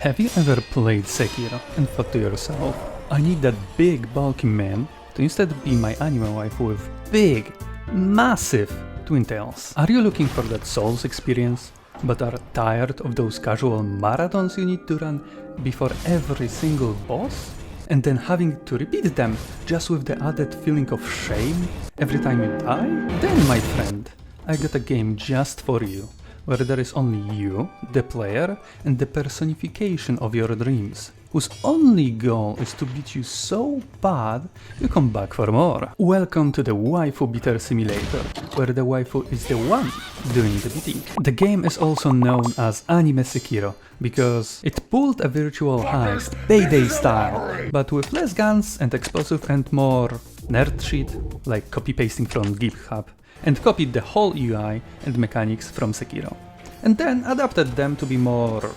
Have you ever played Sekiro and thought to yourself, I need that big bulky man to instead be my anime wife with big, massive twin tails? Are you looking for that Souls experience, but are tired of those casual marathons you need to run before every single boss? And then having to repeat them just with the added feeling of shame every time you die? Then my friend, I got a game just for you, where there is only you, the player, and the personification of your dreams, whose only goal is to beat you so bad you come back for more. Welcome to the Waifu Beater Simulator, where the waifu is the one doing the beating. The game is also known as Anime Sekiro, because it pulled a virtual heist, payday style, but with less guns and explosive and more nerd shit, like copy-pasting from GitHub, and copied the whole UI and mechanics from Sekiro, and then adapted them to be more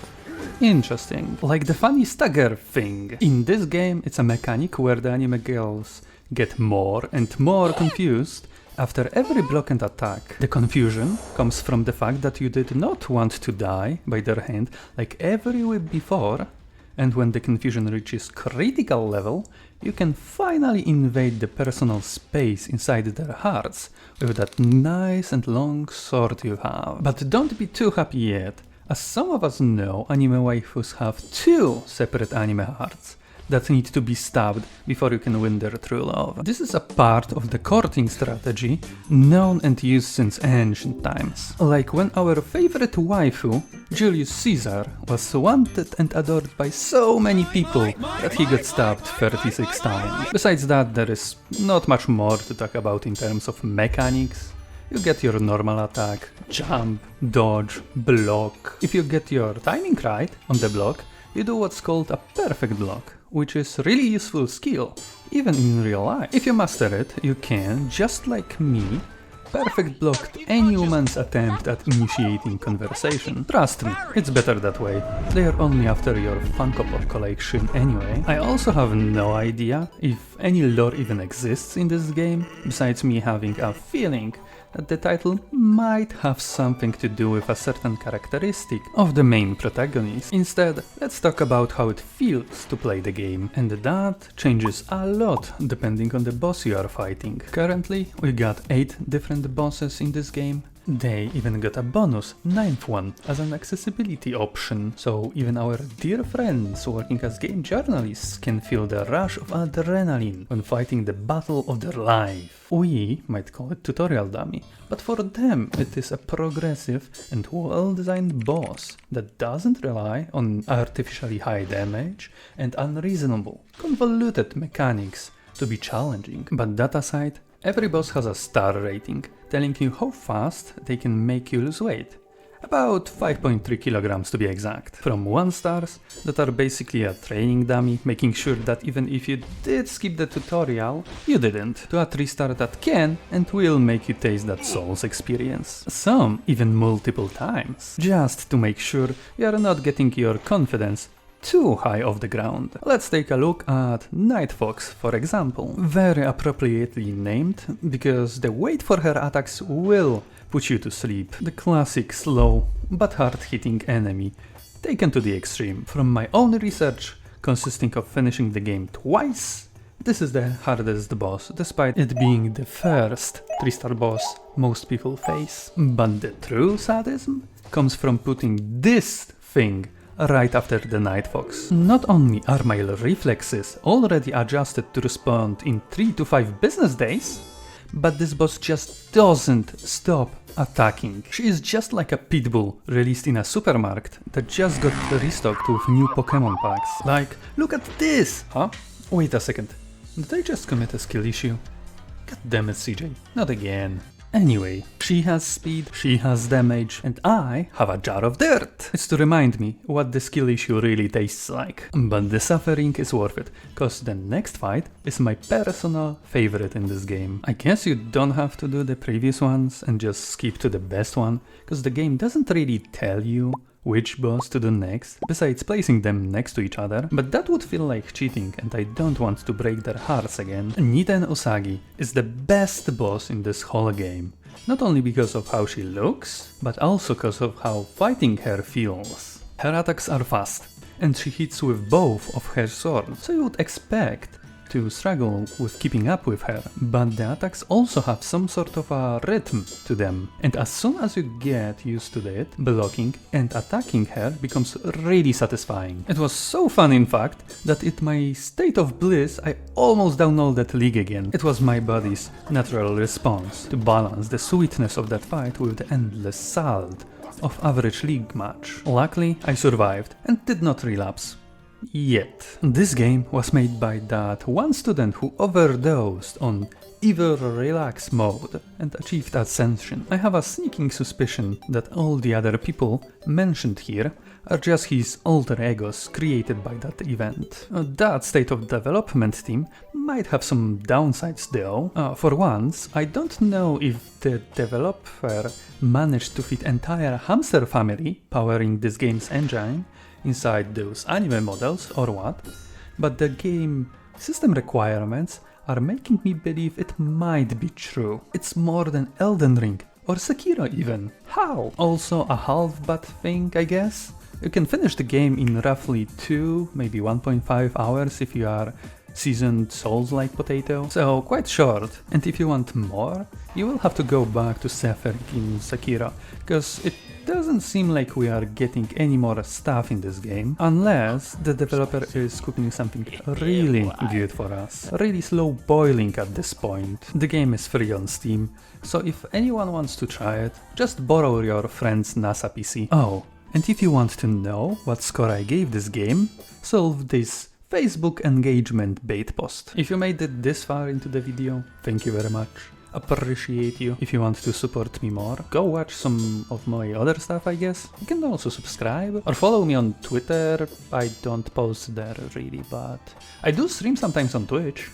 interesting, like the funny stagger thing. In this game it's a mechanic where the anime girls get more and more confused after every block and attack. The confusion comes from the fact that you did not want to die by their hand like every whip before, and when the confusion reaches critical level, you can finally invade the personal space inside their hearts with that nice and long sword you have. But don't be too happy yet, as some of us know, anime waifus have two separate anime hearts that need to be stabbed before you can win their true love. This is a part of the courting strategy known and used since ancient times. Like when our favorite waifu, Julius Caesar, was wanted and adored by so many people that he got stabbed 36 times. Besides that, there is not much more to talk about in terms of mechanics. You get your normal attack, jump, dodge, block. If you get your timing right on the block, you do what's called a perfect block, which is really useful skill, even in real life. If you master it, you can, just like me, perfect block any woman's attempt at initiating conversation. Trust me, it's better that way. They are only after your Funko Pop collection anyway. I also have no idea if any lore even exists in this game, besides me having a feeling that the title might have something to do with a certain characteristic of the main protagonist. Instead, let's talk about how it feels to play the game, and that changes a lot depending on the boss you are fighting. Currently, we got 8 different bosses in this game. They even got a bonus, 9th one, as an accessibility option, so even our dear friends working as game journalists can feel the rush of adrenaline when fighting the battle of their life. We might call it tutorial dummy, but for them it is a progressive and well-designed boss that doesn't rely on artificially high damage and unreasonable, convoluted mechanics to be challenging. But that aside, every boss has a star rating, telling you how fast they can make you lose weight. About 5.3 kilograms to be exact. From 1 stars that are basically a training dummy, making sure that even if you did skip the tutorial, you didn't, to a 3-star that can and will make you taste that Souls experience. Some even multiple times, just to make sure you are not getting your confidence too high off the ground. Let's take a look at Night Fox, for example. Very appropriately named, because the wait for her attacks will put you to sleep. The classic slow but hard-hitting enemy, taken to the extreme. From my own research, consisting of finishing the game twice, this is the hardest boss, despite it being the first 3-star boss most people face. But the true sadism comes from putting this thing right after the Night Fox. Not only are my reflexes already adjusted to respond in 3 to 5 business days, but this boss just doesn't stop attacking. She is just like a pit bull released in a supermarket that just got restocked with new Pokemon packs. Like, look at this! Huh? Wait a second, did I just commit a skill issue? God damn it, CJ, not again. Anyway, she has speed, she has damage, and I have a jar of dirt. It's to remind me what the skill issue really tastes like. But the suffering is worth it, cause the next fight is my personal favorite in this game. I guess you don't have to do the previous ones and just skip to the best one, cause the game doesn't really tell you which boss to do next, besides placing them next to each other, but that would feel like cheating and I don't want to break their hearts again. Kannagi Usagi is the best boss in this whole game, not only because of how she looks, but also because of how fighting her feels. Her attacks are fast, and she hits with both of her swords, so you would expect to struggle with keeping up with her, but the attacks also have some sort of a rhythm to them, and as soon as you get used to it, blocking and attacking her becomes really satisfying. It was so fun in fact, that in my state of bliss I almost downloaded League again. It was my body's natural response to balance the sweetness of that fight with the endless salt of average League match. Luckily I survived and did not relapse. Yet. This game was made by that one student who overdosed on Evil Relax mode and achieved ascension. I have a sneaking suspicion that all the other people mentioned here are just his alter egos created by that event. That state of development team might have some downsides though. For once, I don't know if the developer managed to fit entire hamster family powering this game's engine inside those anime models or what, but the game system requirements are making me believe it might be true. It's more than Elden Ring or Sekiro even. How? Also a half bad thing, I guess? You can finish the game in roughly 2, maybe 1.5 hours if you are seasoned Souls-like potato, so quite short, and if you want more, you will have to go back to Sefer in Sekiro, cause it doesn't seem like we are getting any more stuff in this game, unless the developer is cooking something really good for us. Really slow boiling at this point. The game is free on Steam, so if anyone wants to try it, just borrow your friend's NASA PC. Oh, and if you want to know what score I gave this game, solve this Facebook engagement bait post. If you made it this far into the video, thank you very much. Appreciate you. If you want to support me more, go watch some of my other stuff, I guess. You can also subscribe or follow me on Twitter. I don't post there really, but I do stream sometimes on Twitch.